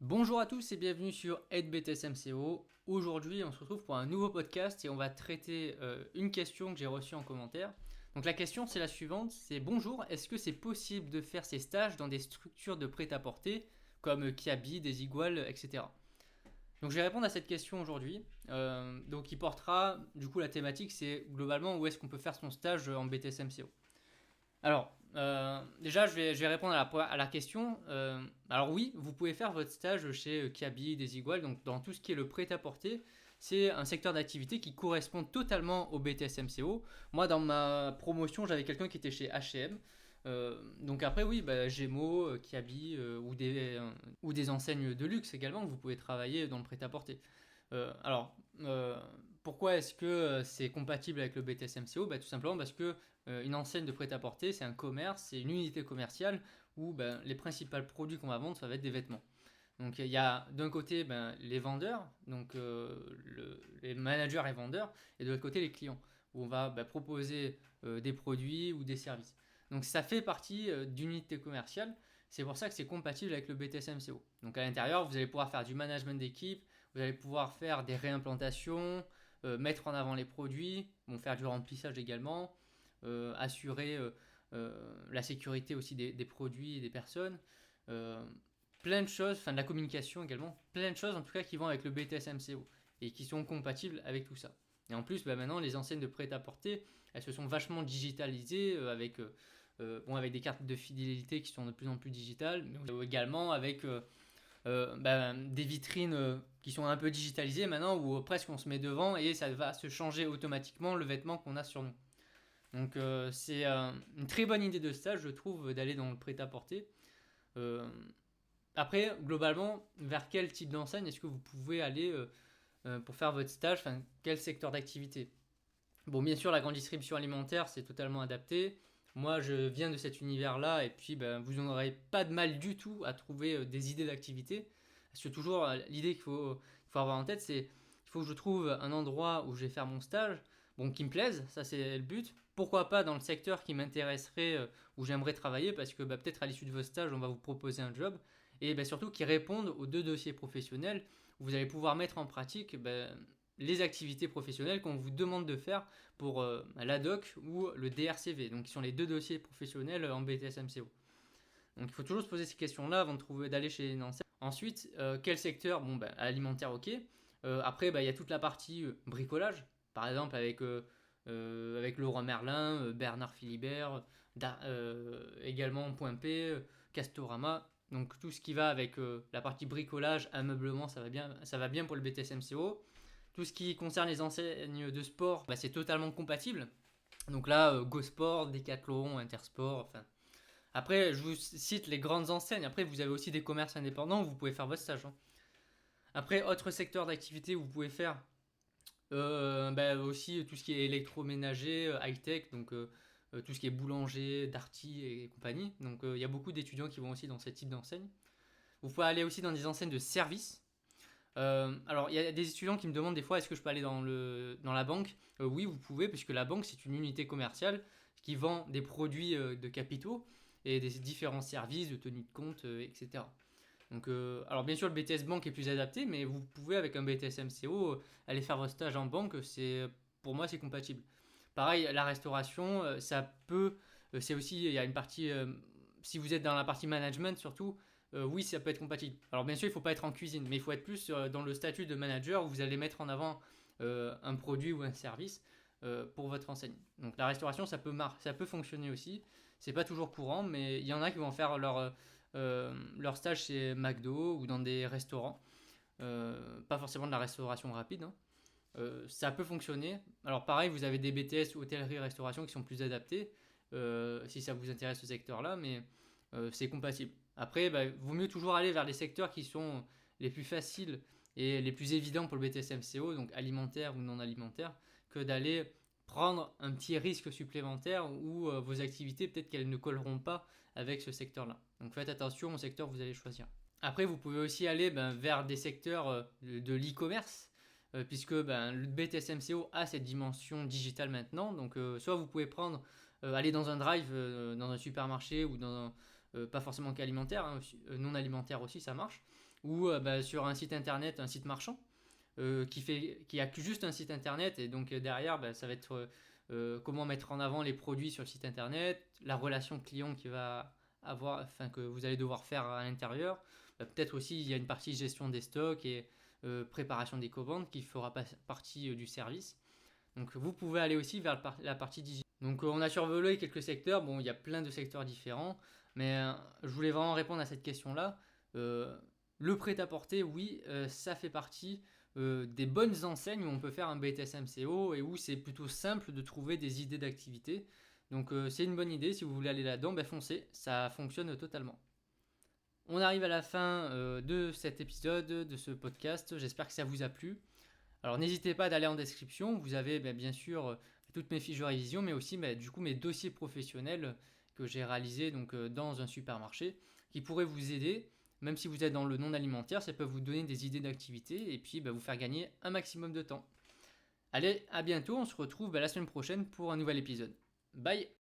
Bonjour à tous et bienvenue sur AidBTS MCO. Aujourd'hui, on se retrouve pour un nouveau podcast et on va traiter une question que j'ai reçue en commentaire. Donc la question c'est la suivante, c'est bonjour, est-ce que c'est possible de faire ces stages dans des structures de prêt-à-porter comme Kiabi, Desigual, etc. Donc je vais répondre à cette question aujourd'hui. Donc il portera, du coup la thématique c'est globalement où est-ce qu'on peut faire son stage en BTS MCO. Alors, déjà, je vais répondre à la question. Alors oui, vous pouvez faire votre stage chez Kiabi, Desigual, donc dans tout ce qui est le prêt-à-porter. C'est un secteur d'activité qui correspond totalement au BTS MCO. Moi, dans ma promotion, j'avais quelqu'un qui était chez H&M. Donc après, oui, Gémeaux, Kiabi ou des enseignes de luxe également, vous pouvez travailler dans le prêt-à-porter. Alors, pourquoi est-ce que c'est compatible avec le BTS MCO? Tout simplement parce que une enseigne de prêt-à-porter, c'est un commerce, c'est une unité commerciale où les principaux produits qu'on va vendre, ça va être des vêtements. Donc il y a d'un côté les vendeurs, donc les managers et vendeurs, et de l'autre côté les clients, où on va proposer des produits ou des services. Donc ça fait partie d'unité commerciale, c'est pour ça que c'est compatible avec le BTS MCO. Donc à l'intérieur, vous allez pouvoir faire du management d'équipe, vous allez pouvoir faire des réimplantations, mettre en avant les produits, faire du remplissage également, assurer la sécurité aussi des produits et des personnes. Plein de choses, enfin de la communication également, plein de choses en tout cas qui vont avec le BTS MCO et qui sont compatibles avec tout ça. Et en plus, maintenant, les enseignes de prêt-à-porter, elles se sont vachement digitalisées avec des cartes de fidélité qui sont de plus en plus digitales, mais également avec des vitrines qui sont un peu digitalisées maintenant, où presque on se met devant et ça va se changer automatiquement le vêtement qu'on a sur nous. Donc c'est une très bonne idée de stage, je trouve, d'aller dans le prêt-à-porter. Euh, Après, globalement, vers quel type d'enseigne est-ce que vous pouvez aller pour faire votre stage, enfin, quel secteur d'activité? Bon, bien sûr, la grande distribution alimentaire, c'est totalement adapté. Moi, je viens de cet univers-là, et puis vous n'aurez pas de mal du tout à trouver des idées d'activité. Parce que toujours, l'idée qu'il faut avoir en tête, c'est qu'il faut que je trouve un endroit où je vais faire mon stage, bon, qui me plaise, ça c'est le but. Pourquoi pas dans le secteur qui m'intéresserait, où j'aimerais travailler, parce que peut-être à l'issue de votre stage, on va vous proposer un job. Et surtout qui répondent aux deux dossiers professionnels, où vous allez pouvoir mettre en pratique les activités professionnelles qu'on vous demande de faire pour l'ADOC ou le DRCV, donc qui sont les deux dossiers professionnels en BTS MCO. Donc il faut toujours se poser ces questions-là avant d'aller chez une enseigne. Ensuite, quel secteur? Bon, alimentaire, ok. Après, il y a toute la partie bricolage, par exemple avec Leroy Merlin, Bernard Philibert, également Point P, Castorama. Donc tout ce qui va avec la partie bricolage, ameublement, ça va bien pour le BTS MCO. Tout ce qui concerne les enseignes de sport, c'est totalement compatible. Donc là, Go Sport, Decathlon, Intersport, enfin. Après, je vous cite les grandes enseignes. Après, vous avez aussi des commerces indépendants où vous pouvez faire votre stage, hein. Après, autre secteur d'activité où vous pouvez faire aussi tout ce qui est électroménager, high-tech, donc tout ce qui est boulanger, darty et compagnie. Donc il y a beaucoup d'étudiants qui vont aussi dans ce type d'enseigne. Vous pouvez aller aussi dans des enseignes de services. Alors, il y a des étudiants qui me demandent des fois est-ce que je peux aller dans la banque. Oui, vous pouvez, puisque la banque, c'est une unité commerciale qui vend des produits de capitaux et des différents services de tenue de compte, etc. Donc, alors bien sûr, le BTS banque est plus adapté, mais vous pouvez, avec un BTS MCO, aller faire votre stage en banque. Pour moi, c'est compatible. Pareil, la restauration, c'est aussi, il y a une partie, si vous êtes dans la partie management surtout, oui, ça peut être compatible. Alors bien sûr, il ne faut pas être en cuisine, mais il faut être plus dans le statut de manager où vous allez mettre en avant un produit ou un service pour votre enseigne. Donc la restauration, ça peut fonctionner aussi. C'est pas toujours courant, mais il y en a qui vont faire leur stage chez McDo ou dans des restaurants. Pas forcément de la restauration rapide, hein. Ça peut fonctionner. Alors pareil, vous avez des BTS hôtellerie-restauration qui sont plus adaptés, si ça vous intéresse ce secteur-là, mais c'est compatible. Après, vaut mieux toujours aller vers les secteurs qui sont les plus faciles et les plus évidents pour le BTS MCO, donc alimentaire ou non alimentaire, que d'aller prendre un petit risque supplémentaire où vos activités, peut-être qu'elles ne colleront pas avec ce secteur-là. Donc faites attention au secteur que vous allez choisir. Après, vous pouvez aussi aller vers des secteurs de l'e-commerce, puisque le BTS MCO a cette dimension digitale maintenant. Donc, soit vous pouvez aller dans un drive, dans un supermarché ou pas forcément qu'alimentaire, hein, non alimentaire aussi, ça marche. ou sur un site internet, un site marchand, qui a juste un site internet, et donc derrière ça va être comment mettre en avant les produits sur le site internet, la relation client que vous allez devoir faire à l'intérieur. Peut-être aussi il y a une partie gestion des stocks et préparation des commandes qui fera partie du service. Donc vous pouvez aller aussi vers la partie digitale. Donc on a survolé quelques secteurs, bon il y a plein de secteurs différents, mais je voulais vraiment répondre à cette question-là. Le prêt-à-porter, oui, ça fait partie des bonnes enseignes où on peut faire un BTS MCO et où c'est plutôt simple de trouver des idées d'activité. Donc c'est une bonne idée, si vous voulez aller là-dedans, foncez, ça fonctionne totalement. On arrive à la fin de cet épisode, de ce podcast, j'espère que ça vous a plu. Alors n'hésitez pas d'aller en description, vous avez bien sûr toutes mes fiches de révision, mais aussi du coup mes dossiers professionnels que j'ai réalisés dans un supermarché qui pourraient vous aider, même si vous êtes dans le non alimentaire, ça peut vous donner des idées d'activité et puis vous faire gagner un maximum de temps. Allez, à bientôt, on se retrouve la semaine prochaine pour un nouvel épisode. Bye!